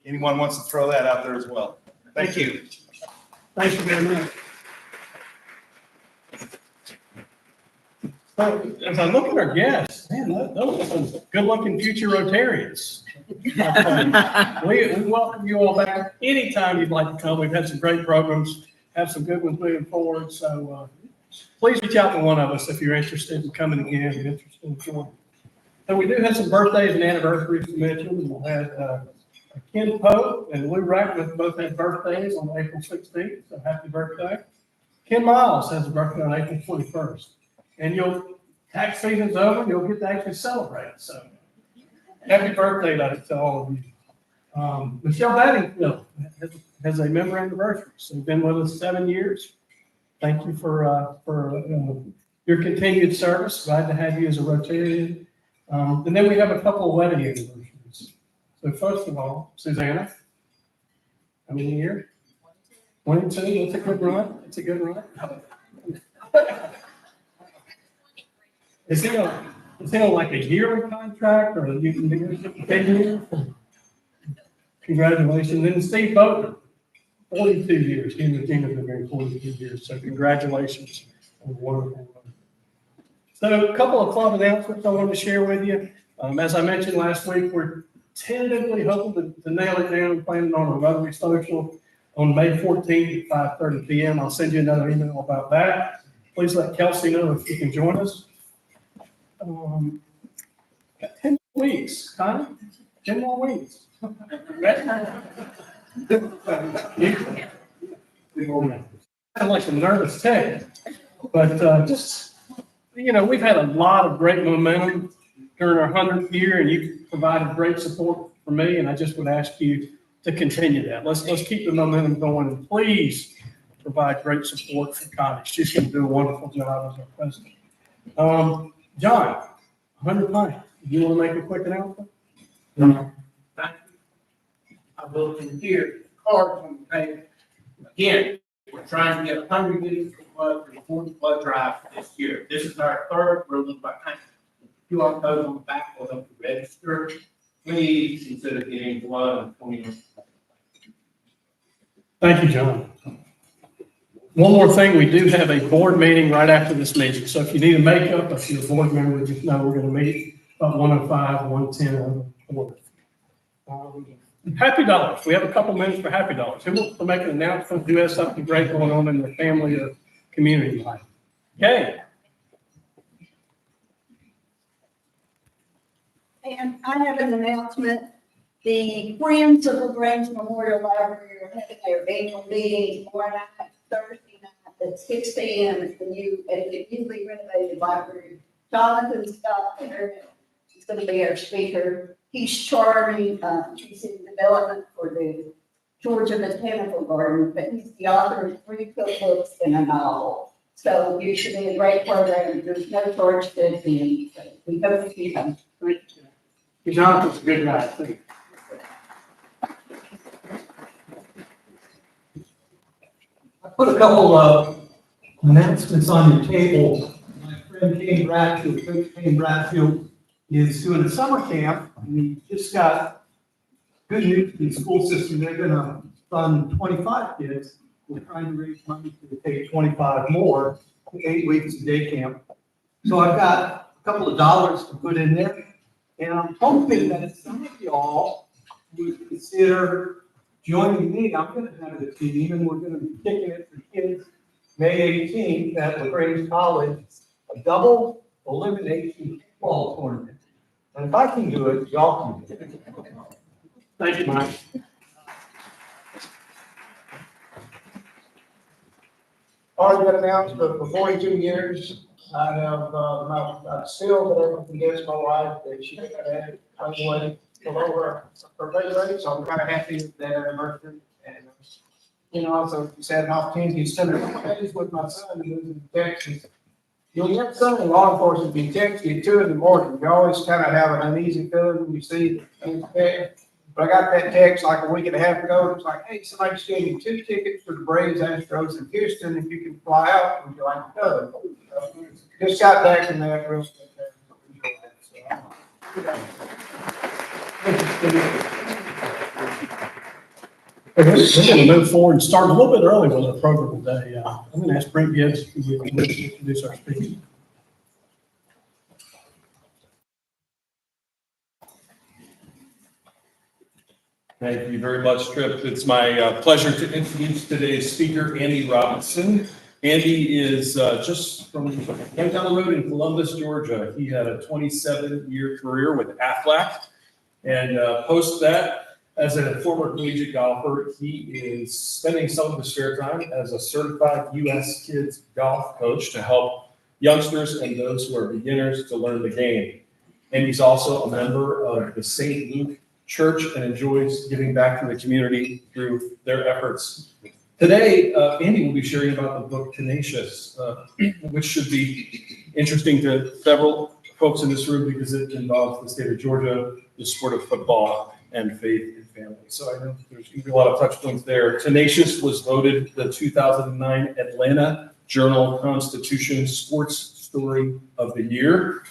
anyone wants to throw that out there as well. Thank you. Thank you very much. So, as I look at our guests, man, those are some good-looking future Rotarians. We welcome you all back anytime you'd like to come. We've had some great programs, have some good ones moving forward. So please reach out to one of us if you're interested in coming again, interested in joining. So we do have some birthdays and anniversaries to mention. We'll have Ken Poe and Lou Ratcliffe both had birthdays on April 16th, so happy birthday. Ken Miles has a birthday on April 21st. And tax season's over, you'll get to actually celebrate. So happy birthday to all of you. Michelle Battingfield has a member anniversary. So you've been with us 7 years. Thank you for your continued service. Glad to have you as a Rotarian. And then we have a couple of wedding anniversaries. So first of all, Susanna, how many years? 22. That's a good run. It's a good run. Is he on like a yearly contract or you can do 10 years? Congratulations. Then Steve Boatner, 42 years. He and Regina have been married 42 years. So congratulations on a wonderful run. So a couple of club announcements I wanted to share with you. As I mentioned last week, we're tentatively hoping to nail it down, planning on a Rotary Social on May 14th at 5:30 p.m. I'll send you another email about that. Please let Kelsey know if you can join us. Got 10 weeks, Connie. 10 more weeks. I'm like a nervous tech, but just, we've had a lot of great momentum during our 100th year, and you've provided great support for me, and I just would ask you to continue that. Let's keep the momentum going, and please provide great support for Connie. She's going to do a wonderful job as our president. John, 100 Pine, do you want to make a quick announcement? No. I will hear cards on the table. Again, we're trying to get 100 meetings for blood for the 40 blood drive this year. This is our third. We're a little behind. QR code on the back will help you register. Please consider getting blood on 21. Thank you, John. One more thing, we do have a board meeting right after this meeting. So if you need a makeup, if you're a board member, just know we're going to meet about 105, 110 on the board. Happy Dollars. We have a couple minutes for Happy Dollars. Who wants to make an announcement? Who has something great going on in their family or community life? Okay. And I have an announcement. The Friends of LaGrange Memorial Library are having their annual meeting tomorrow night, Thursday night at 6 p.m. at the newly renovated library. Jonathan Scott is going to be our speaker. He's charming. He's in development for the Georgia Botanical Garden, but he's the author of 3 cookbooks and a novel. So it should be a great program. There's no charge to attend. So we hope to see him. Jonathan's a good guy, too. I put a couple of announcements on your table. My friend Kane Bradfield, Coach Kane Bradfield, is doing a summer camp. We just got good news from the school system. They're going to fund 25 kids. We're trying to raise money to take 25 more, 8 weeks of day camp. So I've got a couple of dollars to put in there. And I'm hoping that some of y'all would consider joining me. I'm going to have the team, and we're going to be kicking it for kids May 18th at LaGrange College, a double elimination football tournament. And if I can do it, y'all can do it. Thank you, Mike. Already been announced, but for 42 years, I have, I've still been able to convince my wife that she had anyway below her pay rate, so I'm kind of happy with that anniversary. And, also just had an opportunity to spend a couple days with my son who lives in Texas. You'll get some in law enforcement be text you at 2 in the morning. You always kind of have an uneasy feeling when you see things bad. But I got that text like a week and a half ago. It was like, hey, somebody just gave me 2 tickets for the Braves, Astros, and Houston. If you can fly out, would you like to go? Just got back from that real quick. We're going to move forward and start a little bit early with our program today. I'm going to ask Brent Gibbs if we can introduce our speaker. Thank you very much, Tripp. It's my pleasure to introduce today's speaker, Andy Robinson. Andy is just from right down the road in Columbus, Georgia. He had a 27-year career with Aflac, and post that, as a former collegiate golfer, he is spending some of his spare time as a certified U.S. kids golf coach to help youngsters and those who are beginners to learn the game. And he's also a member of the St. Luke Church and enjoys giving back to the community through their efforts. Today, Andy will be sharing about the book Tenacious, which should be interesting to several folks in this room because it involves the state of Georgia, the sport of football, and faith and family. So I know there's going to be a lot of touch points there. Tenacious was voted the 2009 Atlanta Journal-Constitution Sports Story of the Year.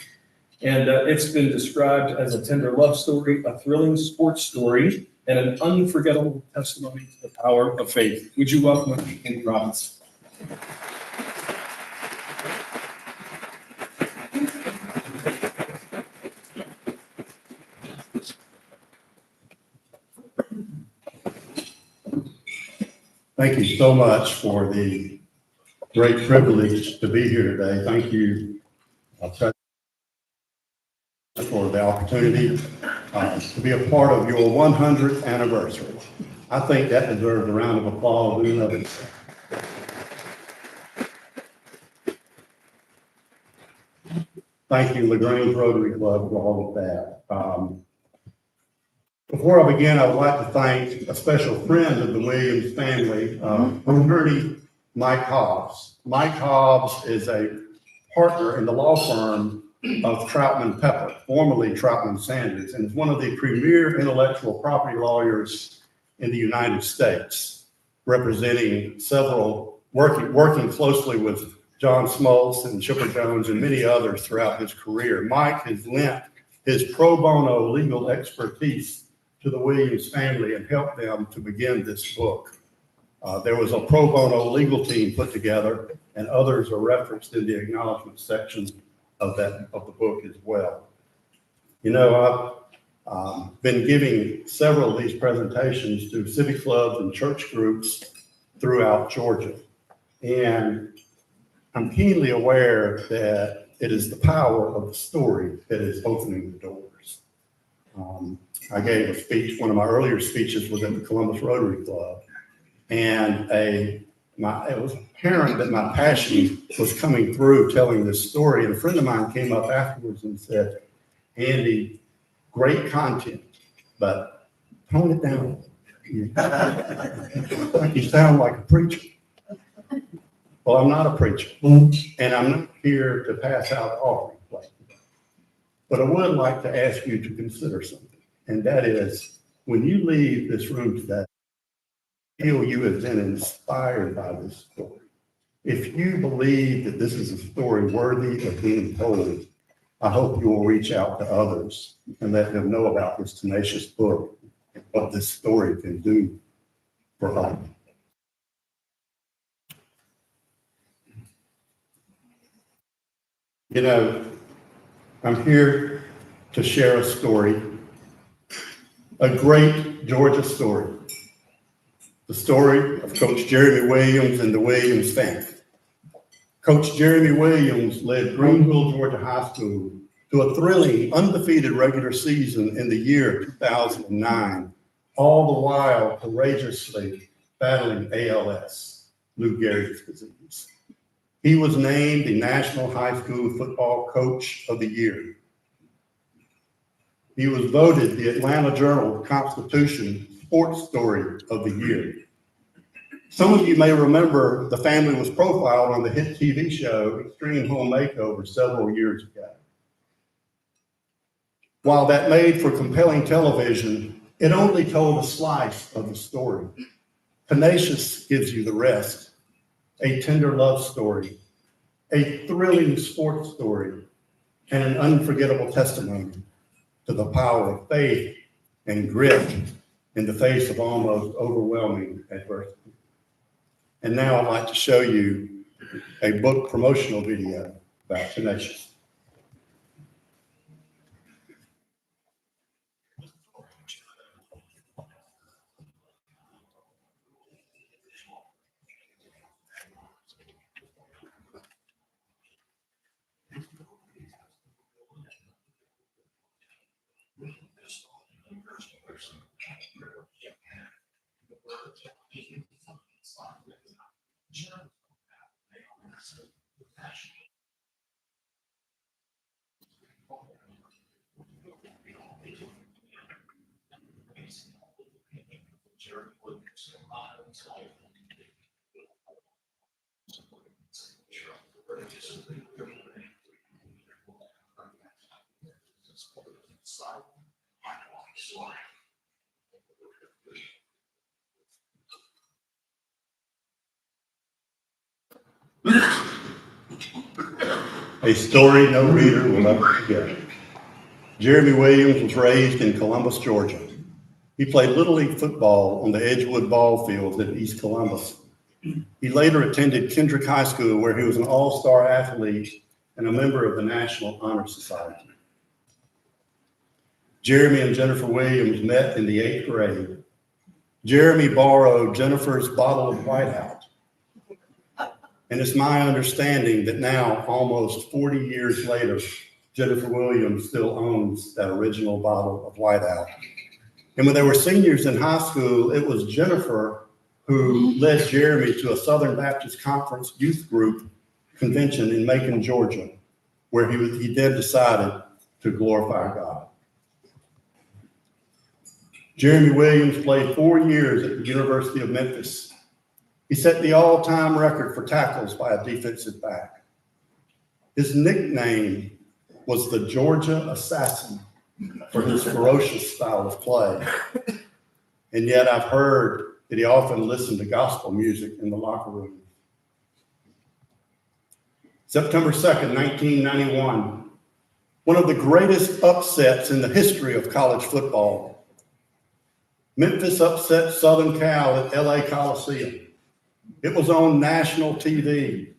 And it's been described as a tender love story, a thrilling sports story, and an unforgettable testimony to the power of faith. Would you welcome Andy Robinson? Thank you so much for the great privilege to be here today. Thank you for the opportunity to be a part of your 100th anniversary. I think that deserves a round of applause in and of itself. Thank you, LaGrange Rotary Club, for all of that. Before I begin, I would like to thank a special friend of the Williams family, attorney Mike Hobbs. Mike Hobbs is a partner in the law firm of Troutman Pepper, formerly Troutman Sanders, and is one of the premier intellectual property lawyers in the United States, representing several, working closely with John Smoltz and Chipper Jones and many others throughout his career. Mike has lent his pro bono legal expertise to the Williams family and helped them to begin this book. There was a pro bono legal team put together, and others are referenced in the acknowledgement section of the book as well. You know, I've been giving several of these presentations to civic clubs and church groups throughout Georgia, and I'm keenly aware that it is the power of the story that is opening the doors. I gave a speech, one of my earlier speeches was at the Columbus Rotary Club, and it was apparent that my passion was coming through telling this story, and a friend of mine came up afterwards and said, Andy, great content, but tone it down. You sound like a preacher. Well, I'm not a preacher, and I'm not here to pass out offering plate. But I would like to ask you to consider something, and that is, when you leave this room today, feel you have been inspired by this story. If you believe that this is a story worthy of being told, I hope you will reach out to others and let them know about this tenacious book and what this story can do for us. You know, I'm here to share a story, a great Georgia story. The story of Coach Jeremy Williams and the Williams family. Coach Jeremy Williams led Greenville, Georgia High School to a thrilling, undefeated regular season in the year 2009, all the while courageously battling ALS, Lou Gehrig's disease. He was named the National High School Football Coach of the Year. He was voted the Atlanta Journal-Constitution Sports Story of the Year. Some of you may remember the family was profiled on the hit TV show Extreme Home Makeover several years ago. While that made for compelling television, it only told a slice of the story. Tenacious gives you the rest. A tender love story, a thrilling sports story, and an unforgettable testimony to the power of faith and grit in the face of almost overwhelming adversity. And now I'd like to show you a book promotional video about Tenacious. A story no reader will ever forget. Jeremy Williams was raised in Columbus, Georgia. He played Little League football on the Edgewood Ball Field in East Columbus. He later attended Kendrick High School, where he was an all-star athlete and a member of the National Honor Society. Jeremy and Jennifer Williams met in the 8th grade. Jeremy borrowed Jennifer's bottle of Whiteout. And it's my understanding that now, almost 40 years later, Jennifer Williams still owns that original bottle of Whiteout. And when they were seniors in high school, it was Jennifer who led Jeremy to a Southern Baptist Conference youth group convention in Macon, Georgia, where he then decided to glorify God. Jeremy Williams played 4 years at the University of Memphis. He set the all-time record for tackles by a defensive back. His nickname was the Georgia Assassin for his ferocious style of play. And yet I've heard that he often listened to gospel music in the locker room. September 2nd, 1991, one of the greatest upsets in the history of college football. Memphis upset Southern Cal at LA Coliseum. It was on national TV.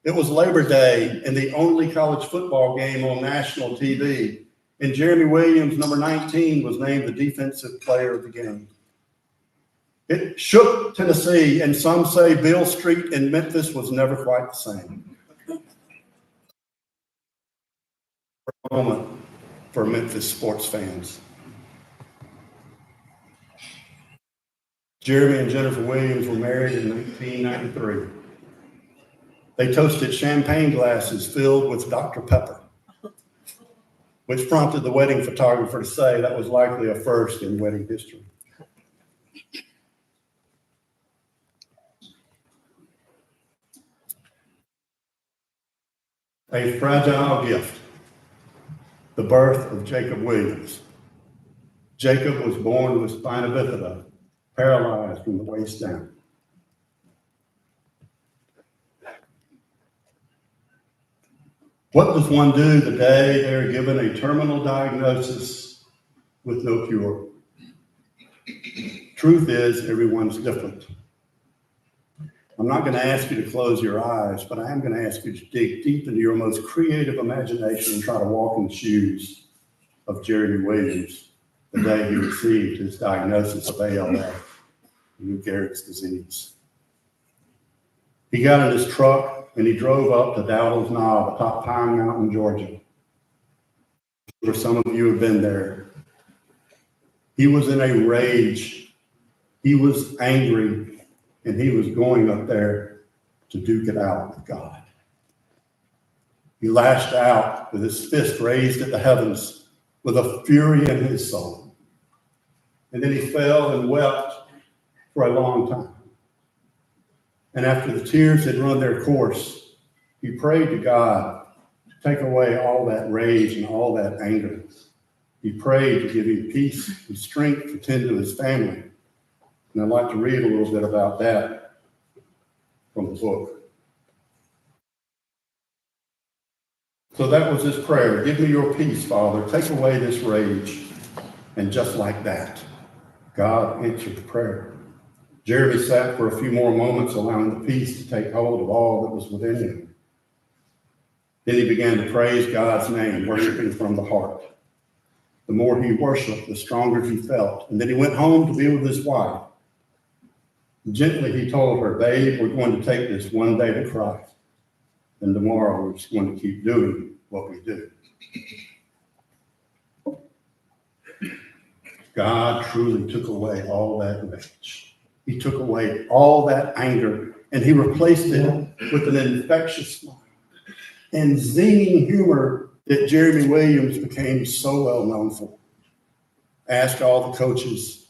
It was Labor Day and the only college football game on national TV. And Jeremy Williams, number 19, was named the defensive player of the game. It shook Tennessee, and some say Beale Street in Memphis was never quite the same. A moment for Memphis sports fans. Jeremy and Jennifer Williams were married in 1993. They toasted champagne glasses filled with Dr. Pepper, which prompted the wedding photographer to say that was likely a first in wedding history. A fragile gift, the birth of Jacob Williams. Jacob was born with spina bifida, paralyzed from the waist down. What does one do the day they're given a terminal diagnosis with no cure? Truth is, everyone's different. I'm not going to ask you to close your eyes, but I am going to ask you to dig deep into your most creative imagination and try to walk in the shoes of Jeremy Williams the day he received his diagnosis of ALS, Lou Gehrig's disease. He got in his truck and he drove up to Dowdle's Knob atop Pine Mountain, Georgia, where some of you have been there. He was in a rage. He was angry, and he was going up there to duke it out with God. He lashed out with his fist raised at the heavens with a fury in his soul. And then he fell and wept for a long time. And after the tears had run their course, he prayed to God to take away all that rage and all that anger. He prayed to give him peace and strength to tend to his family. And I'd like to read a little bit about that from the book. So that was his prayer. Give me your peace, Father. Take away this rage. And just like that, God answered the prayer. Jeremy sat for a few more moments, allowing the peace to take hold of all that was within him. Then he began to praise God's name, worshiping from the heart. The more he worshiped, the stronger he felt. And then he went home to be with his wife. Gently, he told her, "Babe, we're going to take this one day to Christ. And tomorrow we're just going to keep doing what we do." God truly took away all that rage. He took away all that anger, and he replaced it with an infectious smile and zinging humor that Jeremy Williams became so well known for. Ask all the coaches,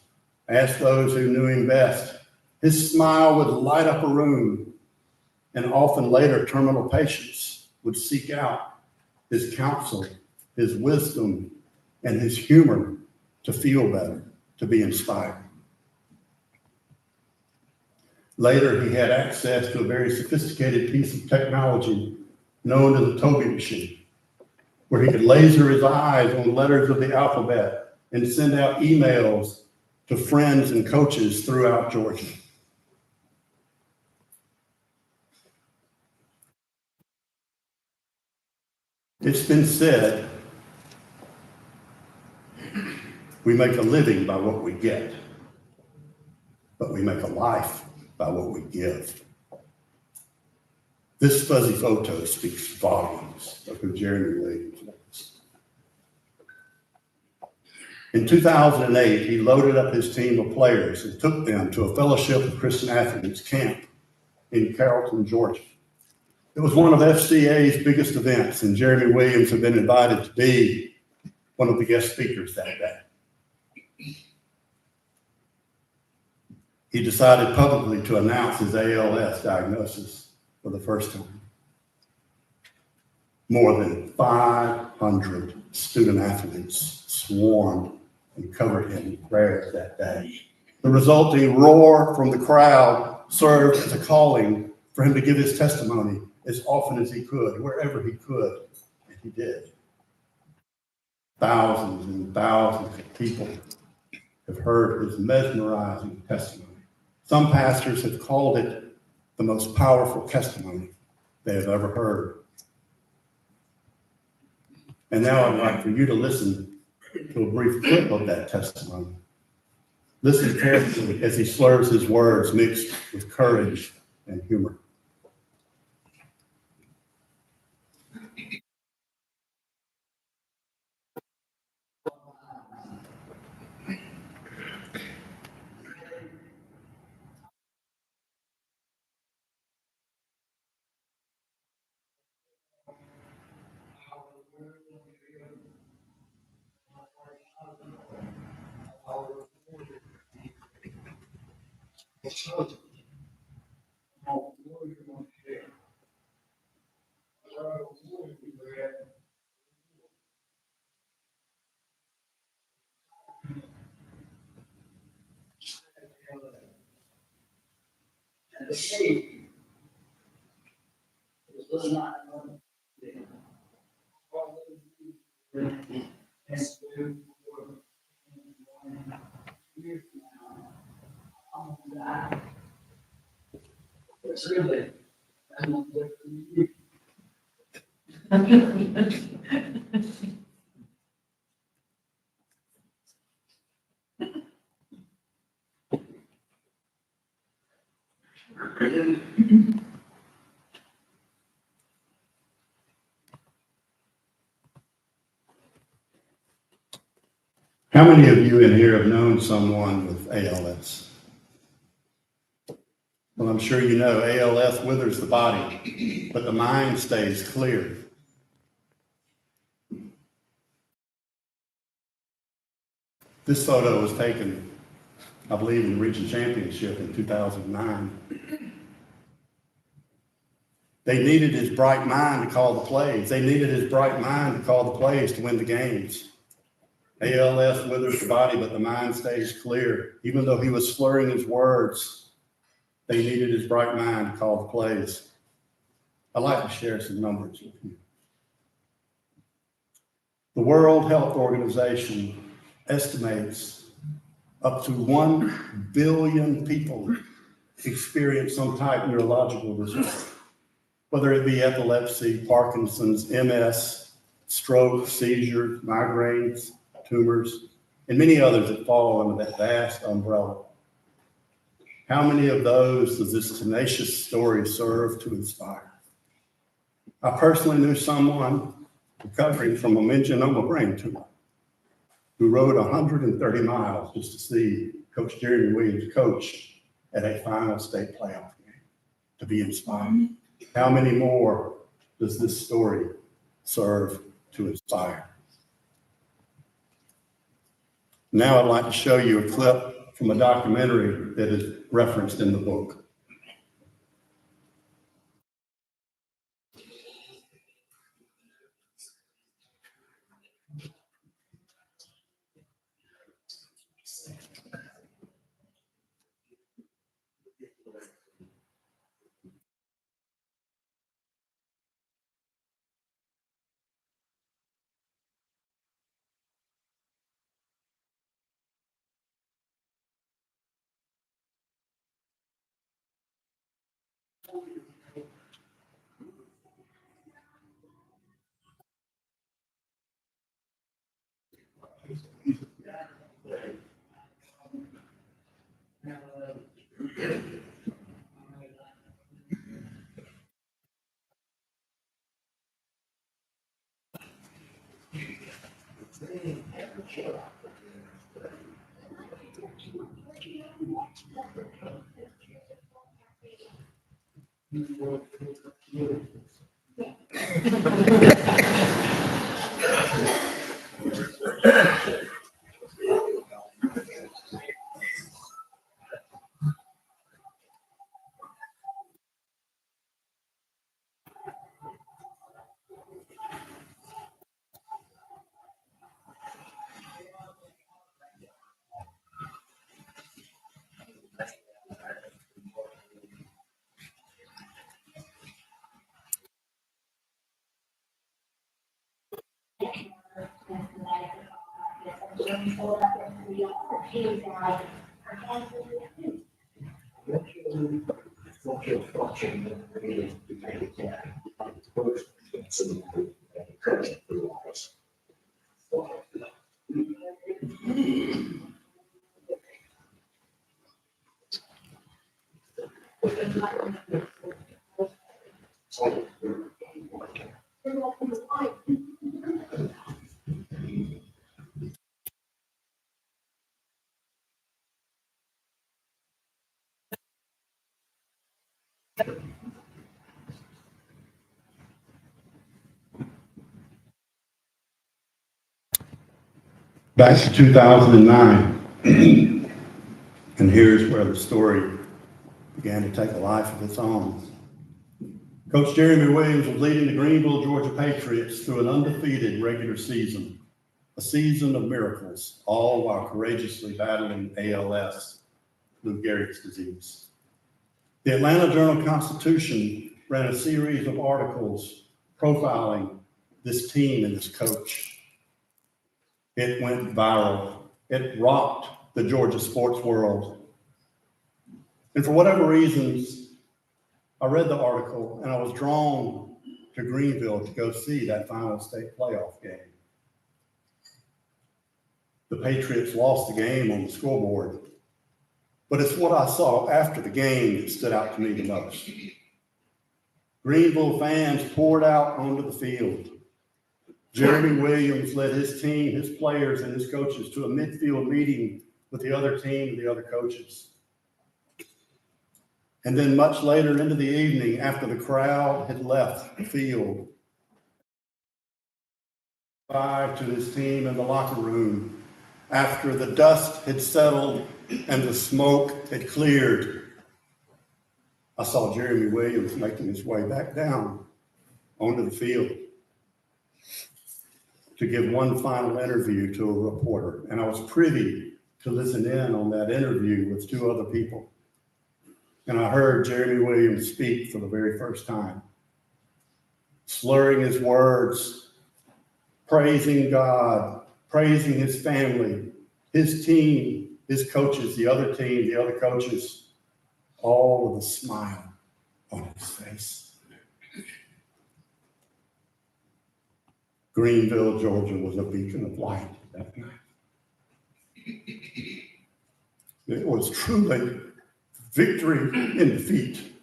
ask those who knew him best. His smile would light up a room, and often later terminal patients would seek out his counsel, his wisdom, and his humor to feel better, to be inspired. Later, he had access to a very sophisticated piece of technology known as the Toby machine, where he could laser his eyes on letters of the alphabet and send out emails to friends and coaches throughout Georgia. It's been said, we make a living by what we get, but we make a life by what we give. This fuzzy photo speaks volumes of who Jeremy Williams was. In 2008, he loaded up his team of players and took them to a Fellowship of Christian Athletes camp in Carrollton, Georgia. It was one of FCA's biggest events, and Jeremy Williams had been invited to be one of the guest speakers that day. He decided publicly to announce his ALS diagnosis for the first time. More than 500 student athletes swarmed and covered him in prayers that day. The resulting roar from the crowd served as a calling for him to give his testimony as often as he could, wherever he could, and he did. Thousands and thousands of people have heard his mesmerizing testimony. Some pastors have called it the most powerful testimony they have ever heard. And now I'd like for you to listen to a brief clip of that testimony. Listen carefully as he slurs his words mixed with courage and humor. It's really, I'm not there for you. How many of you in here have known someone with ALS? Well, I'm sure you know ALS withers the body, but the mind stays clear. This photo was taken, I believe, in the region championship in 2009. They needed his bright mind to call the plays. They needed his bright mind to call the plays to win the games. ALS withers the body, but the mind stays clear. Even though he was slurring his words, they needed his bright mind to call the plays. I'd like to share some numbers with you. The World Health Organization estimates Up to 1 billion people experience some type of neurological disorder, whether it be epilepsy, Parkinson's, MS, stroke, seizures, migraines, tumors, and many others that fall under that vast umbrella. How many of those does this tenacious story serve to inspire? I personally knew someone recovering from a meningioma brain tumor who rode 130 miles just to see Coach Jeremy Williams coach at a final state playoff game, to be inspired. How many more does this story serve to inspire? Now I'd like to show you a clip from a documentary that is referenced in the book. Back to 2009, and here's where the story began to take a life of its own. Coach Jeremy Williams was leading the Greenville, Georgia Patriots through an undefeated regular season, a season of miracles, all while courageously battling ALS, Lou Gehrig's disease. The Atlanta Journal-Constitution ran a series of articles profiling this team and this coach. It went viral. It rocked the Georgia sports world. And for whatever reasons, I read the article and I was drawn to Greenville to go see that final state playoff game. The Patriots lost the game on the scoreboard, but it's what I saw after the game that stood out to me the most. Greenville fans poured out onto the field. Jeremy Williams led his team, his players, and his coaches to a midfield meeting with the other team and the other coaches. And then much later into the evening, after the crowd had left the field, bye to his team in the locker room, after the dust had settled and the smoke had cleared, I saw Jeremy Williams making his way back down onto the field to give one final interview to a reporter. And I was privy to listen in on that interview with two other people. And I heard Jeremy Williams speak for the very first time, slurring his words, praising God, praising his family, his team, his coaches, the other team, the other coaches, all with a smile on his face. Greenville, Georgia was a beacon of light that night. It was truly victory in defeat.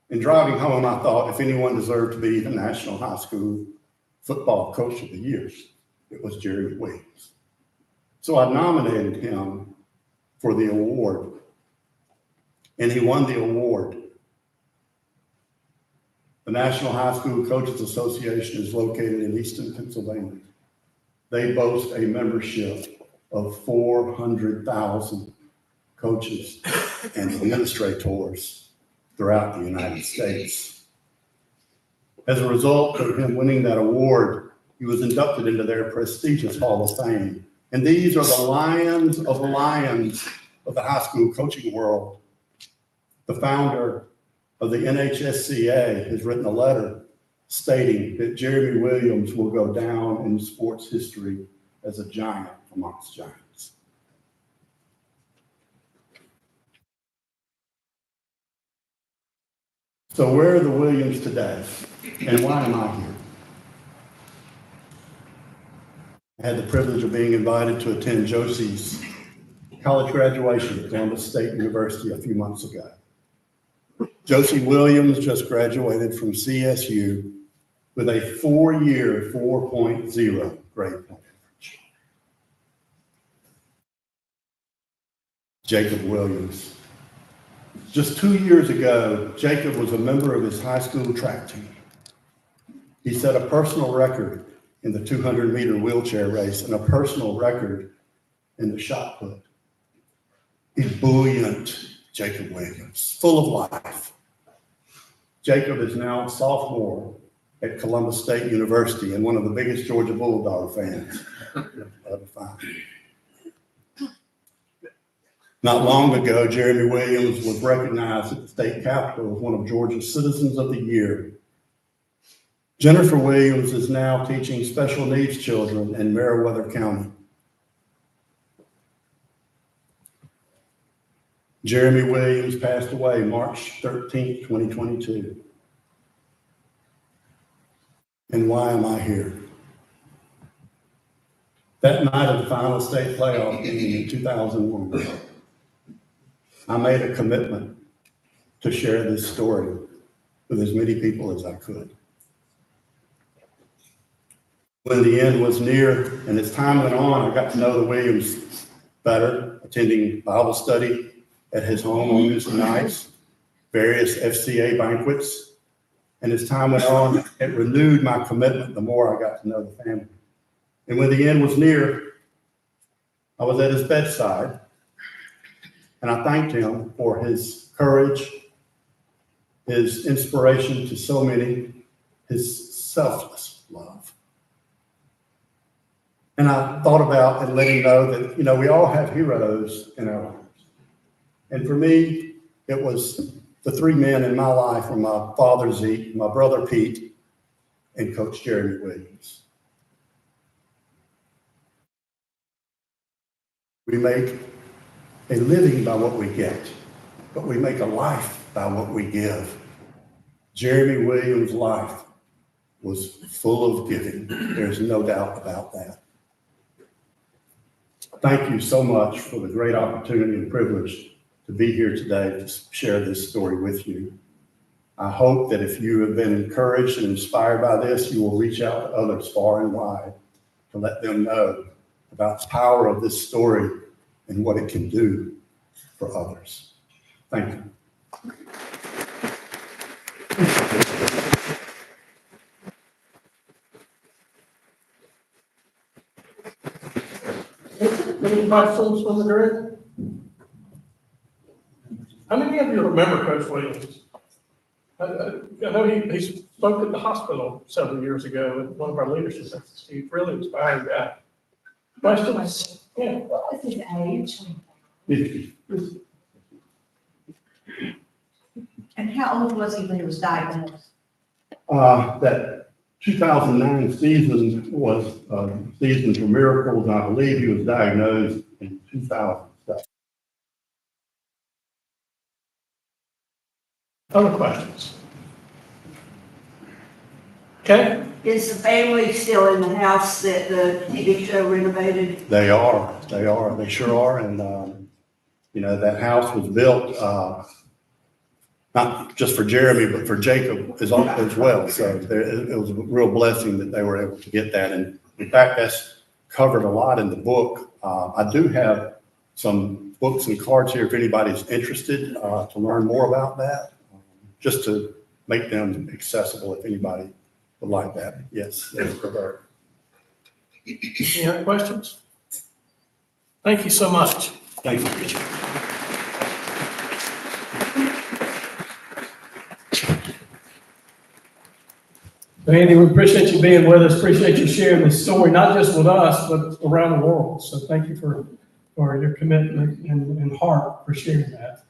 In driving home, I thought if anyone deserved to be the National High School Football Coach of the Year, it was Jeremy Williams. So I nominated him for the award, and he won the award. The National High School Coaches Association is located in Easton, Pennsylvania. They boast a membership of 400,000 coaches and administrators throughout the United States. As a result of him winning that award, he was inducted into their prestigious Hall of Fame. And these are the lions of the high school coaching world. The founder of the NHSCA has written a letter stating that Jeremy Williams will go down in sports history as a giant amongst giants. So where are the Williams today, and why am I here? I had the privilege of being invited to attend Josie's college graduation at Columbus State University a few months ago. Josie Williams just graduated from CSU with a 4-year 4.0 grade point average. Jacob Williams. Just 2 years ago, Jacob was a member of his high school track team. He set a personal record in the 200-meter wheelchair race and a personal record in the shot put. Ebullient Jacob Williams, full of life. Jacob is now a sophomore at Columbus State University and one of the biggest Georgia Bulldog fans you'll ever find. Not long ago, Jeremy Williams was recognized at the state capitol as one of Georgia's Citizens of the Year. Jennifer Williams is now teaching special needs children in Meriwether County. Jeremy Williams passed away March 13th, 2022. And why am I here? That night of the final state playoff game in 2001, I made a commitment to share this story with as many people as I could. When the end was near and as time went on, I got to know the Williams better, attending Bible study at his home on Wednesday nights, various FCA banquets. And as time went on, it renewed my commitment the more I got to know the family. And when the end was near, I was at his bedside, and I thanked him for his courage, his inspiration to so many, his selfless love. And I thought about and let him know that, we all have heroes in our lives. And for me, it was the three men in my life were my father, Zeke, my brother, Pete, and Coach Jeremy Williams. We make a living by what we get, but we make a life by what we give. Jeremy Williams' life was full of giving. There's no doubt about that. Thank you so much for the great opportunity and privilege to be here today to share this story with you. I hope that if you have been encouraged and inspired by this, you will reach out to others far and wide to let them know about the power of this story and what it can do for others. Thank you. Any questions from the group? How many of you remember Coach Williams? I know he spoke at the hospital several years ago at one of our leadership sessions. He's really inspiring guy. Questions? Yeah. What was his age? And how old was he when he was diagnosed? That 2009 season was season for miracles. I believe he was diagnosed in 2007. Other questions? Okay, Is the family still in the house that the TV show renovated? They they sure are, and, you know, that house was built, not just for Jeremy, but for Jacob as well, so it was a real blessing that they were able to get that, and in fact, that's covered a lot in the book. I do have some books and cards here if anybody's interested, to learn more about that, just to make them accessible if anybody would like that. Yes, they're preferred. any other questions? Thank you so much. Thank you, Richard. Andy, we appreciate you being with us, appreciate you sharing this story, not just with us, but around the world. So thank you for your commitment and heart for sharing that.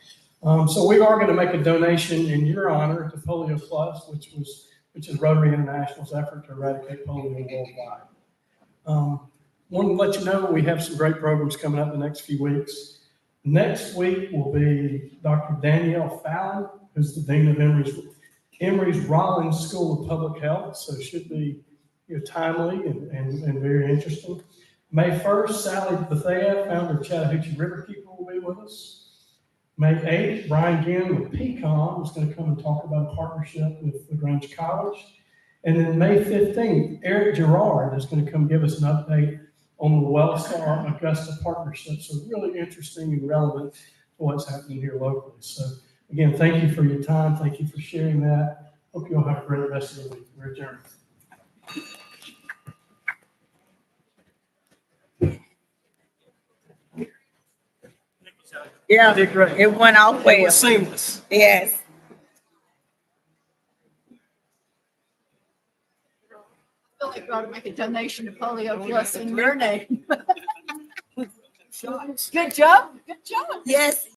So we are going to make a donation in your honor to Polio Plus, which is Rotary International's effort to eradicate polio worldwide. Want to let you know we have some great programs coming up the next few weeks. Next week will be Dr. Danielle Fallon, who's the Dean of Emory's Rollins School of Public Health, so it should be timely and very interesting. May 1st, Sally Bethea, founder of Chattahoochee River Keeper, will be with us. May 8th, Brian Ginn with PCOM is going to come and talk about a partnership with LaGrange College. And then May 15th, Eric Gerard is going to come give us an update on the Wellstar Augusta partnership. So really interesting and relevant to what's happening here locally. So again, thank you for your time. Thank you for sharing that. Hope you all have a great rest of the week. We're adjourned. Yeah, You did great. it went off It well. was seamless. Yes. I feel like we ought to make a donation to Polio Plus in your name. Good job, good job. Yes,